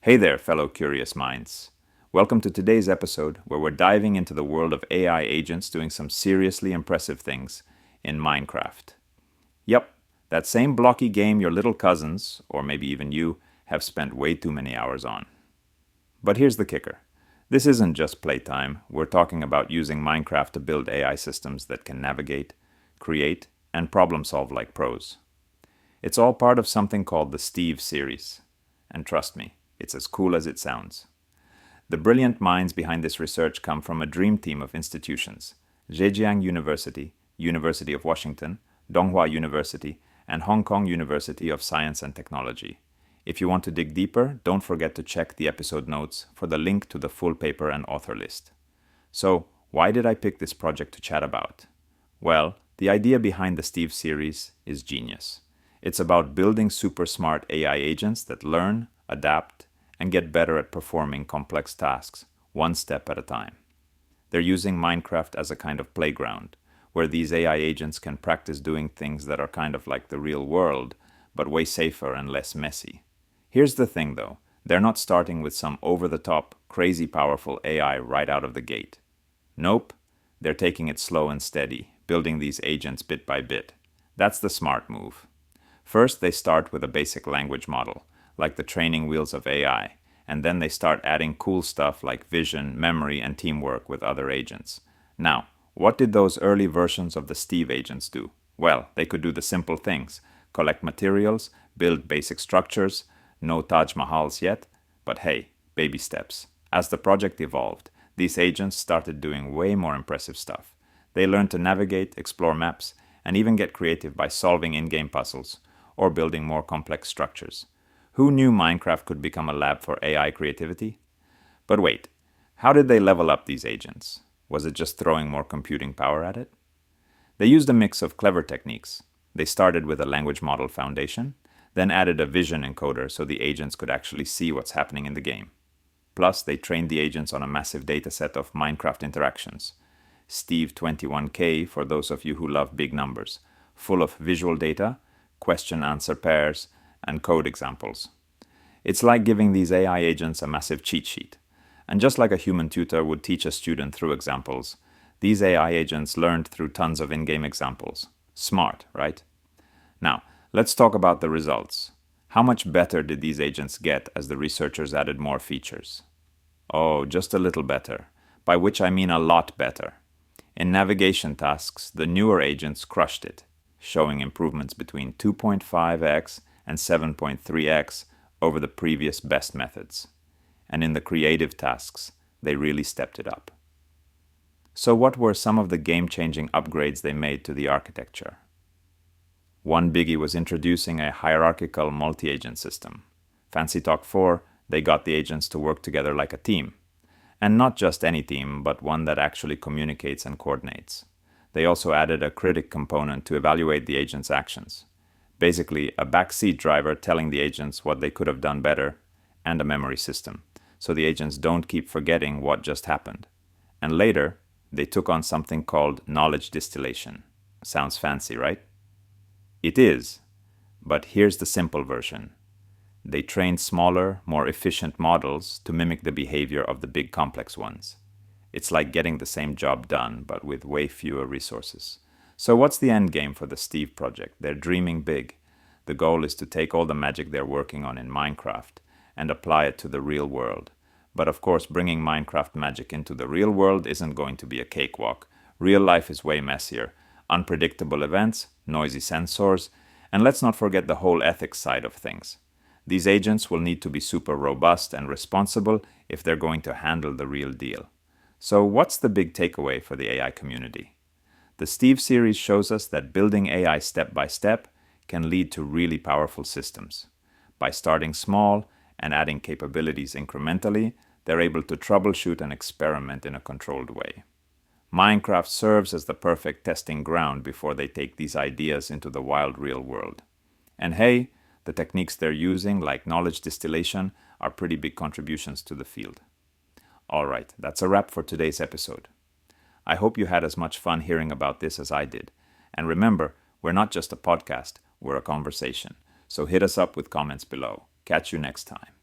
Hey there, fellow curious minds. Welcome to today's episode where we're diving into the world of AI agents doing some seriously impressive things in Minecraft. Yep, that same blocky game your little cousins, or maybe even you, have spent way too many hours on. But here's the kicker. This isn't just playtime. We're talking about using Minecraft to build AI systems that can navigate, create, and problem solve like pros. It's all part of something called the Steve series. And trust me, it's as cool as it sounds. The brilliant minds behind this research come from a dream team of institutions: Zhejiang University, University of Washington, Donghua University, and Hong Kong University of Science and Technology. If you want to dig deeper, don't forget to check the episode notes for the link to the full paper and author list. So, why did I pick this project to chat about? Well, the idea behind the Steve series is genius. It's about building super smart AI agents that learn, adapt, and get better at performing complex tasks, one step at a time. They're using Minecraft as a kind of playground, where these AI agents can practice doing things that are kind of like the real world, but way safer and less messy. Here's the thing though, they're not starting with some over-the-top, crazy powerful AI right out of the gate. Nope, they're taking it slow and steady, building these agents bit by bit. That's the smart move. First, they start with a basic language model, like the training wheels of AI, and then they start adding cool stuff like vision, memory, and teamwork with other agents. Now, what did those early versions of the Steve agents do? Well, they could do the simple things: collect materials, build basic structures. No Taj Mahals yet, but hey, baby steps. As the project evolved, these agents started doing way more impressive stuff. They learned to navigate, explore maps, and even get creative by solving in-game puzzles or building more complex structures. Who knew Minecraft could become a lab for AI creativity? But wait, how did they level up these agents? Was it just throwing more computing power at it? They used a mix of clever techniques. They started with a language model foundation, then added a vision encoder so the agents could actually see what's happening in the game. Plus, they trained the agents on a massive dataset of Minecraft interactions. Steve 21K for those of you who love big numbers, full of visual data, question-answer pairs, and code examples. It's like giving these AI agents a massive cheat sheet. And just like a human tutor would teach a student through examples, these AI agents learned through tons of in-game examples. Smart, right? Now, let's talk about the results. How much better did these agents get as the researchers added more features? Oh, just a little better, by which I mean a lot better. In navigation tasks, the newer agents crushed it, showing improvements between 2.5x and 7.3x over the previous best methods. And in the creative tasks, they really stepped it up. So what were some of the game-changing upgrades they made to the architecture? One biggie was introducing a hierarchical multi-agent system. Fancy talk 4, they got the agents to work together like a team. And not just any team, but one that actually communicates and coordinates. They also added a critic component to evaluate the agent's actions. Basically, a backseat driver telling the agents what they could have done better, and a memory system, so the agents don't keep forgetting what just happened. And later, they took on something called knowledge distillation. Sounds fancy, right? It is, but here's the simple version. They trained smaller, more efficient models to mimic the behavior of the big complex ones. It's like getting the same job done, but with way fewer resources. So what's the end game for the Steve project? They're dreaming big. The goal is to take all the magic they're working on in Minecraft and apply it to the real world. But of course, bringing Minecraft magic into the real world isn't going to be a cakewalk. Real life is way messier. Unpredictable events, noisy sensors, and let's not forget the whole ethics side of things. These agents will need to be super robust and responsible if they're going to handle the real deal. So what's the big takeaway for the AI community? The Steve series shows us that building AI step by step can lead to really powerful systems. By starting small and adding capabilities incrementally, they're able to troubleshoot and experiment in a controlled way. Minecraft serves as the perfect testing ground before they take these ideas into the wild real world. And hey, the techniques they're using, like knowledge distillation, are pretty big contributions to the field. Alright, that's a wrap for today's episode. I hope you had as much fun hearing about this as I did. And remember, we're not just a podcast, we're a conversation. So hit us up with comments below. Catch you next time.